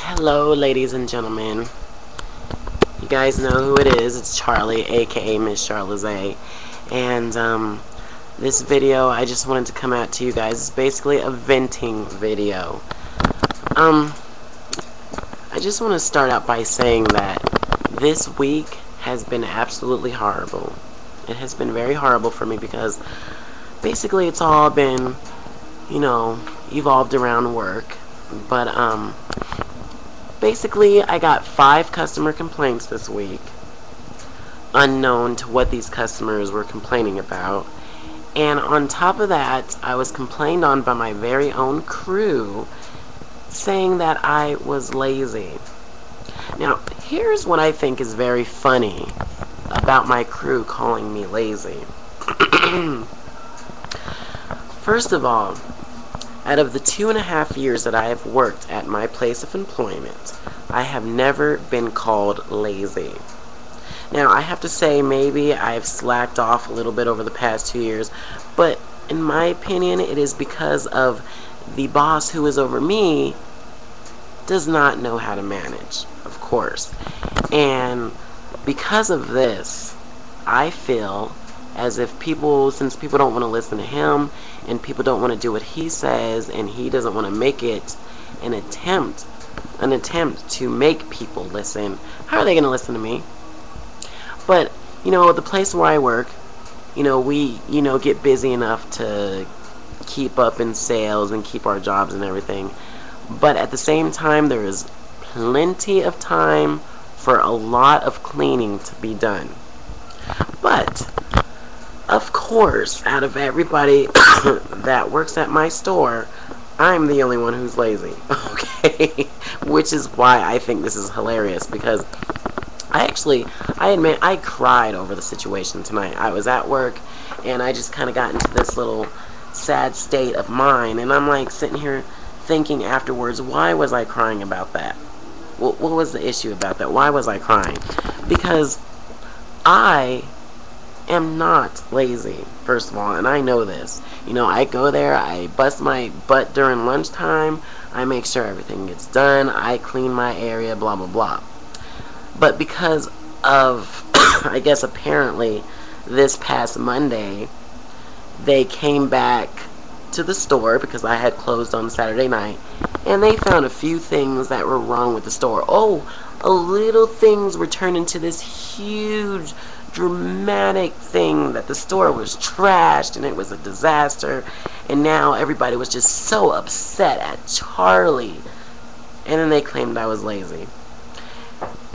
Hello, ladies and gentlemen. You guys know who it is. It's Charlie, aka Miss Charlize. And this video, I just wanted to come out to you guys. It's basically a venting video. I just want to start out by saying that this week has been absolutely horrible. It has been very horrible for me because basically it's all been, you know, evolved around work. But basically I got 5 customer complaints this week, unknown to what these customers were complaining about. And on top of that, I was complained on by my very own crew, saying that I was lazy. Now, here's what I think is very funny about my crew calling me lazy. First of all, out of the 2.5 years that I have worked at my place of employment, I have never been called lazy. Now, I have to say maybe I've slacked off a little bit over the past 2 years, but in my opinion, it is because of the boss who is over me does not know how to manage, of course. And because of this, I feel as if since people don't want to listen to him, and people don't want to do what he says, and he doesn't want to make it an attempt to make people listen, how are they going to listen to me? But, you know, the place where I work, you know, we, get busy enough to keep up in sales and keep our jobs and everything. But at the same time, there is plenty of time for a lot of cleaning to be done. But of course, out of everybody that works at my store, I'm the only one who's lazy, okay? Which is why I think this is hilarious, because I admit, I cried over the situation tonight. I was at work, and I just kind of got into this little sad state of mind, and I'm like sitting here thinking afterwards, why was I crying about that? What was the issue about that? Why was I crying? Because I am not lazy, first of all, and I know this. You know, I go there, I bust my butt during lunchtime, I make sure everything gets done, I clean my area, blah blah blah. But because of, I guess apparently, this past Monday, they came back to the store because I had closed on Saturday night, and they found a few things that were wrong with the store. Oh, little things were turned into this huge dramatic thing that the store was trashed and it was a disaster, and now everybody was just so upset at Charlie, and then they claimed I was lazy.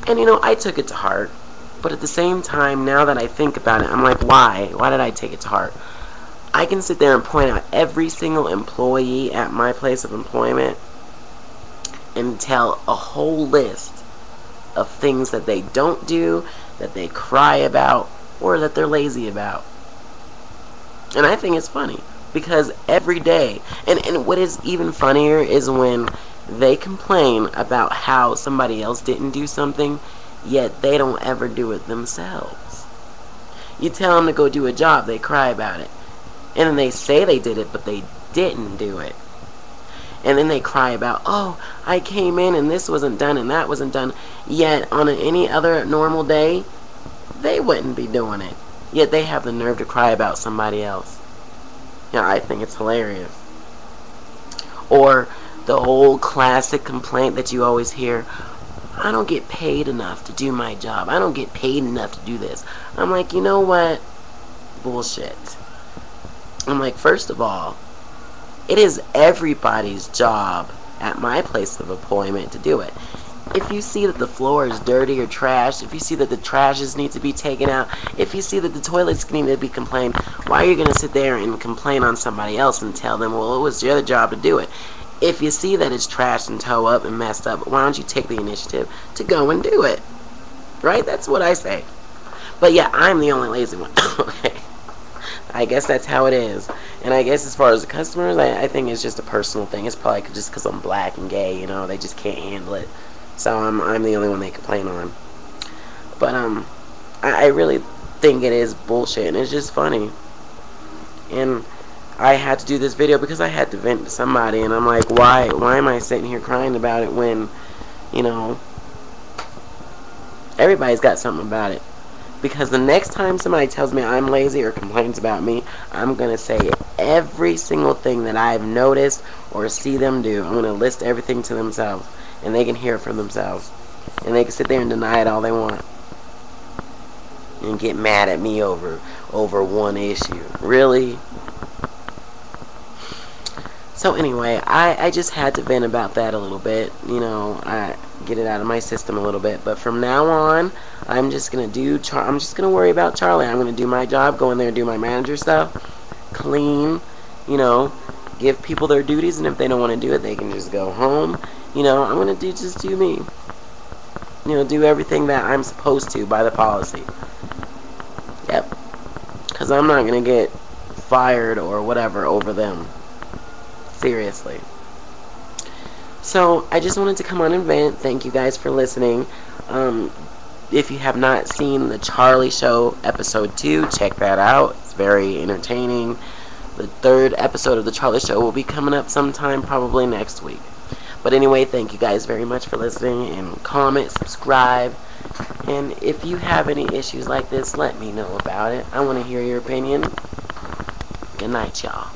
And you know, I took it to heart, but at the same time, now that I think about it, I'm like, why did I take it to heart? I can sit there and point out every single employee at my place of employment and tell a whole list of things that they don't do, that they cry about, or that they're lazy about. And I think it's funny, because every day, and what is even funnier is when they complain about how somebody else didn't do something, yet they don't ever do it themselves. You tell them to go do a job, they cry about it. And then they say they did it, but they didn't do it. And then they cry about, oh, I came in and this wasn't done and that wasn't done. Yet on any other normal day, they wouldn't be doing it. Yet they have the nerve to cry about somebody else. Yeah, I think it's hilarious. Or the old classic complaint that you always hear, I don't get paid enough to do my job. I don't get paid enough to do this. I'm like, you know what? Bullshit. I'm like, first of all, it is everybody's job at my place of employment to do it. If you see that the floor is dirty or trashed, if you see that the trashes need to be taken out, if you see that the toilets need to be cleaned, why are you going to sit there and complain on somebody else and tell them, well, it was your job to do it? If you see that it's trashed and toe up and messed up, why don't you take the initiative to go and do it? Right? That's what I say. But yeah, I'm the only lazy one. Okay. I guess that's how it is. And I guess as far as the customers, I think it's just a personal thing. It's probably just because I'm black and gay, you know, they just can't handle it. So I'm the only one they complain on. But I really think it is bullshit, and it's just funny. And I had to do this video because I had to vent to somebody, and I'm like, why am I sitting here crying about it when You know, everybody's got something about it. Because the next time somebody tells me I'm lazy or complains about me, I'm going to say every single thing that I've noticed or see them do. I'm going to list everything to themselves, and they can hear it for themselves. And they can sit there and deny it all they want. And get mad at me over one issue. Really? So anyway, I just had to vent about that a little bit. You know, I get it out of my system a little bit. But from now on, I'm just gonna worry about Charlie. I'm gonna do my job, go in there and do my manager stuff, clean, you know, give people their duties, and if they don't want to do it, they can just go home. You know, I'm gonna just do me. You know, do everything that I'm supposed to by the policy. Yep. Because I'm not gonna get fired or whatever over them. Seriously. So, I just wanted to come on and vent. Thank you guys for listening. If you have not seen The Charlie Show Episode 2, check that out. It's very entertaining. The 3rd episode of The Charlie Show will be coming up sometime, probably next week. But anyway, thank you guys very much for listening. And comment, subscribe. And if you have any issues like this, let me know about it. I want to hear your opinion. Good night, y'all.